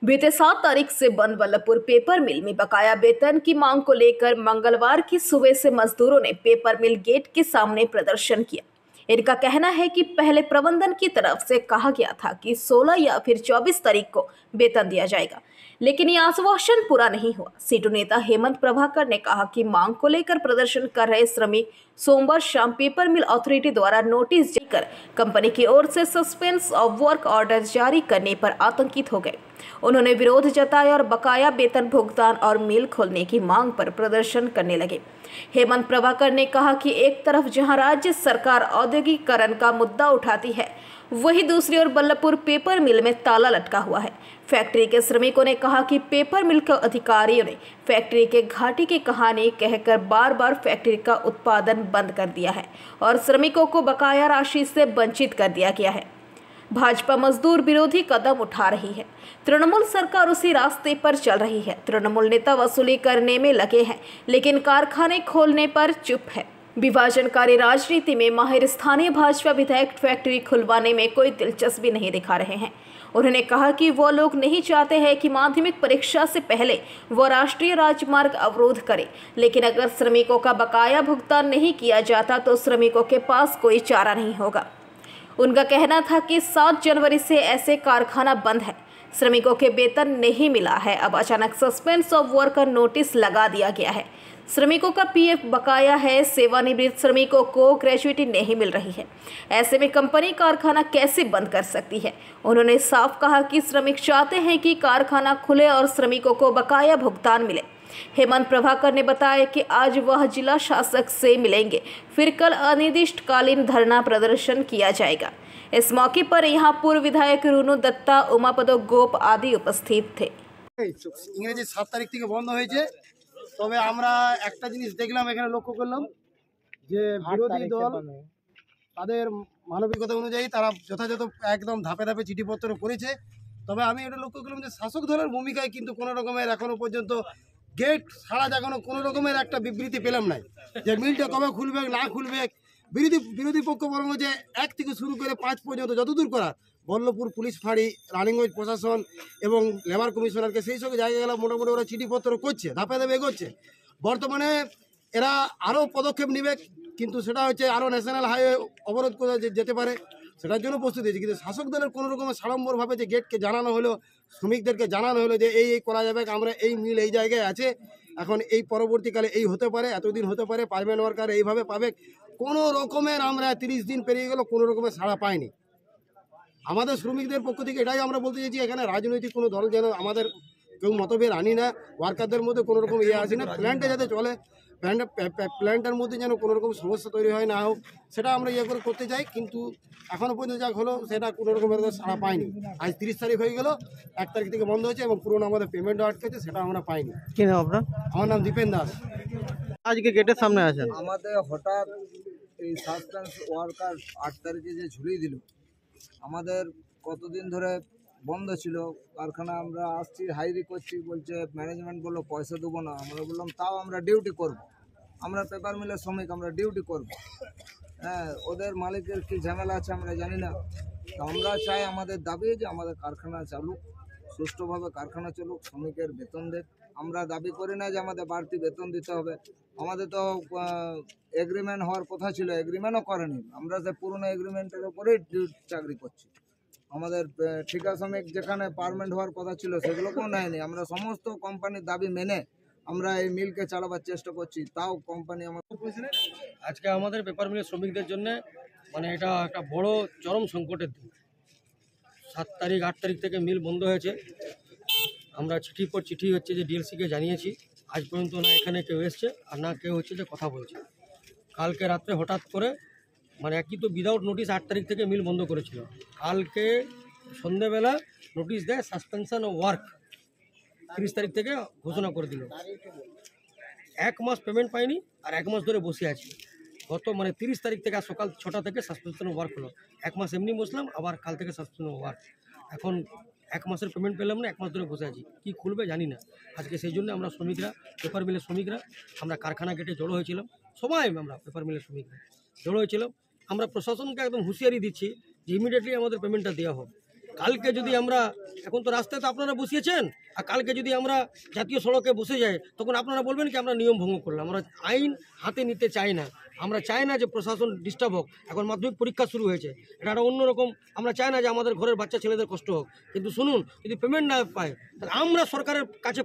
बीते 7 तारीख से बंद बल्लभपुर पेपर मिल में बकाया वेतन की मांग को लेकर मंगलवार की सुबह से मजदूरों ने पेपर मिल गेट के सामने प्रदर्शन किया। इनका कहना है कि पहले प्रबंधन की तरफ से कहा गया था कि 16 या फिर 24 तारीख को वेतन दिया जाएगा, लेकिन ये आश्वासन पूरा नहीं हुआ। सीटू नेता हेमंत प्रभाकर ने कहा कि मांग को लेकर प्रदर्शन कर रहे श्रमिक सोमवार शाम पेपर मिल अथॉरिटी द्वारा नोटिस देकर कंपनी की ओर से सस्पेंस ऑफ वर्क ऑर्डर जारी करने पर आतंकित हो गए। उन्होंने विरोध जताया और बकाया वेतन भुगतान और मिल खोलने की मांग पर प्रदर्शन करने लगे। हेमंत प्रभाकर ने कहा कि एक तरफ जहां राज्य सरकार औद्योगिकरण का मुद्दा उठाती है, वहीं दूसरी ओर बल्लभपुर पेपर मिल में ताला लटका हुआ है। फैक्ट्री के श्रमिकों ने कहा कि पेपर मिल के अधिकारियों ने फैक्ट्री के घाटे की कहानी कहकर बार बार फैक्ट्री का उत्पादन बंद कर दिया है और श्रमिकों को बकाया राशि से वंचित कर दिया गया है। भाजपा मजदूर विरोधी कदम उठा रही है, तृणमूल सरकार उसी रास्ते पर चल रही है। तृणमूल नेता वसूली करने में लगे हैं, लेकिन कारखाने खोलने पर चुप है। विभाजनकारी राजनीति में माहिर स्थानीय भाजपा विधायक फैक्ट्री खुलवाने में कोई दिलचस्पी नहीं दिखा रहे हैं। उन्होंने कहा कि वो लोग नहीं चाहते हैं कि माध्यमिक परीक्षा से पहले वो राष्ट्रीय राजमार्ग अवरोध करे, लेकिन अगर श्रमिकों का बकाया भुगतान नहीं किया जाता तो श्रमिकों के पास कोई चारा नहीं होगा। उनका कहना था कि 7 जनवरी से ऐसे कारखाना बंद है, श्रमिकों के वेतन नहीं मिला है। अब अचानक सस्पेंस ऑफ वर्क का नोटिस लगा दिया गया है। श्रमिकों का पीएफ बकाया है, सेवानिवृत्त श्रमिकों को ग्रेजुएटी नहीं मिल रही है। ऐसे में कंपनी कारखाना कैसे बंद कर सकती है? उन्होंने साफ कहा कि श्रमिक चाहते हैं कि कारखाना खुले और श्रमिकों को बकाया भुगतान मिले। हेमंत प्रभाकर ने बताया कि आज वह जिला शासक से मिलेंगे, फिर कल अनिर्दिष्टकालीन धरना प्रदर्शन किया जाएगा। इस मौके पर यहां पूर्व विधायक रुनु दत्ता, उमापद गोप आदि उपस्थित थे। इंग्रेजी 7 तारीख থেকে বন্ধ হয়েছে, তবে আমরা একটা জিনিস দেখলাম, এখানে লক্ষ্য করলাম যে বিরোধী দল তাদের মানবিকতা অনুযায়ী তারা যথাযথ একদম ধাপে ধাপে চিঠিপত্র করেছে। তবে আমি এটা লক্ষ্য করলাম যে শাসক দলের ভূমিকায় কিন্তু কোনো রকমের এখনো পর্যন্ত গেট ছাড়া এখনো কোনো রকমের একটা বিবৃতি পেলাম নাই যে মিলটা কবে খুলবে না খুলবে। বিরোধী পক্ষ বরং যে 1 থেকে শুরু করে 5 পর্যন্ত যতদূর করার বল্লভপুর পুলিশ ফাঁড়ি, রানিগঞ্জ প্রশাসন এবং লেবার কমিশনারকে সেই সব জায়গাগুলো মোটামুটি ওরা চিঠিপত্র করছে, ধাপে ধাপে এগোচ্ছে। বর্তমানে এরা আরও পদক্ষেপ নেবে, কিন্তু সেটা হচ্ছে আরও ন্যাশনাল হাইওয়ে অবরোধ করে যেতে পারে, সেটার জন্য প্রস্তুতি হয়েছে। কিন্তু শাসক দলের কোনো রকমের সাড়ম্বরভাবে যে গেটকে জানানো হলো, শ্রমিকদেরকে জানানো হলো যে এই করা যাবে, আমরা এই মিল এই জায়গায় আছে, এখন এই পরবর্তীকালে এই হতে পারে, এতদিন হতে পারে, পারমেন্ট ওয়ার্কার এইভাবে পাবে, কোনো রকমের আমরা 30 দিন পেরিয়ে গেল কোনো রকমের সাড়া পাইনি। আমাদের শ্রমিকদের পক্ষ থেকে এটাই আমরা বলতে চাইছি, এখানে রাজনৈতিক কোনো দল যেন আমাদের কেউ মতভেদ আনি না, ওয়ার্কারদের মধ্যে কোনো রকম আসি না, প্ল্যান্টে যাতে চলে, প্ল্যান্টের মধ্যে যেন কোনো রকম সমস্যা তৈরি হয় না হোক, সেটা আমরা করে করতে চাই। কিন্তু এখনও পর্যন্ত যা হলো সেটা কোনো রকমের সাড়া পাইনি। আজ 30 তারিখ হয়ে গেল, 1 তারিখ থেকে বন্ধ হয়েছে এবং পুরোনো আমাদের পেমেন্টও আটকেছে, সেটা আমরা পাইনি। কি নাম আপনার? আমার নাম দীপেন দাস। আজকে গেটের সামনে আছেন। আমাদের হঠাৎ এই সাসপেন্স ওয়ার্কার 8 তারিখে যে ঝুলিয়ে দিল, আমাদের কতদিন ধরে বন্ধ ছিল কারখানা, আমরা আসছি হাইরি করছি, বলছে ম্যানেজমেন্ট বললো পয়সা দেবো না। আমরা বললাম তাও আমরা ডিউটি করব, আমরা পেপার মিলের শ্রমিক, আমরা ডিউটি করব। হ্যাঁ, ওদের মালিকের কি ঝামেলা আছে আমরা জানি না। তো আমরা চাই, আমাদের দাবি যে আমাদের কারখানা চালুক, সুষ্ঠুভাবে কারখানা চলুক, শ্রমিকের বেতন দেখ। আমরা দাবি করি না যে আমাদের বাড়তি বেতন দিতে হবে। আমাদের তো এগ্রিমেন্ট হওয়ার কথা ছিল, এগ্রিমেন্টও করেনি। আমরা যে পুরনো এগ্রিমেন্টের উপরেই চাকরি করছি। আমাদের ঠিকা শ্রমিক যেখানে পারমানেন্ট হওয়ার কথা ছিল সেগুলোকেও নেয়নি। আমরা সমস্ত কোম্পানির দাবি মেনে আমরা এই মিলকে চালাবার চেষ্টা করছি, তাও কোম্পানি আমাদের। আজকে আমাদের পেপার মিলের শ্রমিকদের জন্য মানে এটা একটা বড় চরম সংকটের দিন। 7 তারিখ 8 তারিখ থেকে মিল বন্ধ হয়েছে। আমরা চিঠি পর চিঠি হচ্ছে যে ডিএলসিকে জানিয়েছি, আজ পর্যন্ত না এখানে কেউ এসছে আর না কেউ হচ্ছে যে কথা বলছে। কালকে রাত্রে হঠাৎ করে মানে একই তো উইদাউট নোটিস 8 তারিখ থেকে মিল বন্ধ করেছিল, কালকে সন্ধ্যেবেলা নোটিশ দেয় সাসপেনশন অফ ওয়ার্ক, 30 তারিখ থেকে ঘোষণা করে দিল। 1 মাস পেমেন্ট পাইনি আর 1 মাস ধরে বসে আছি। গত মানে 30 তারিখ থেকে সকাল 6টা থেকে সাসপেনশন অফ ওয়ার্ক হলো। 1 মাস এমনি বসলাম, আবার কাল থেকে সাসপেনশন অফ ওয়ার্ক। এখন 1 মাসের পেমেন্ট পেলাম না, 1 মাস ধরে বসে আছি, কী খুলবে জানি না। আজকে সেই জন্য আমরা শ্রমিকরা, পেপার মিলের শ্রমিকরা আমরা কারখানা গেটে জড়ো হয়েছিলাম। সবাই আমরা পেপার মিলের শ্রমিকরা জড়ো হয়েছিলাম। আমরা প্রশাসনকে একদম হুঁশিয়ারি দিচ্ছি যে ইমিডিয়েটলি আমাদের পেমেন্টটা দেওয়া হবে। কালকে যদি আমরা, এখন তো রাস্তায় তো আপনারা বসিয়েছেন, আর কালকে যদি আমরা জাতীয় সড়কে বসে যাই, তখন আপনারা বলবেন কি আমরা নিয়ম ভঙ্গ করলাম। আমরা আইন হাতে নিতে চাই না, আমরা চাই না যে প্রশাসন ডিস্টার্ব হোক। এখন মাধ্যমিক পরীক্ষা শুরু হয়েছে, এটা একটা অন্যরকম, আমরা চাই না যে আমাদের ঘরের বাচ্চা ছেলেদের কষ্ট হোক। কিন্তু শুনুন, যদি পেমেন্ট না পায় তাহলে আমরা সরকারের কাছে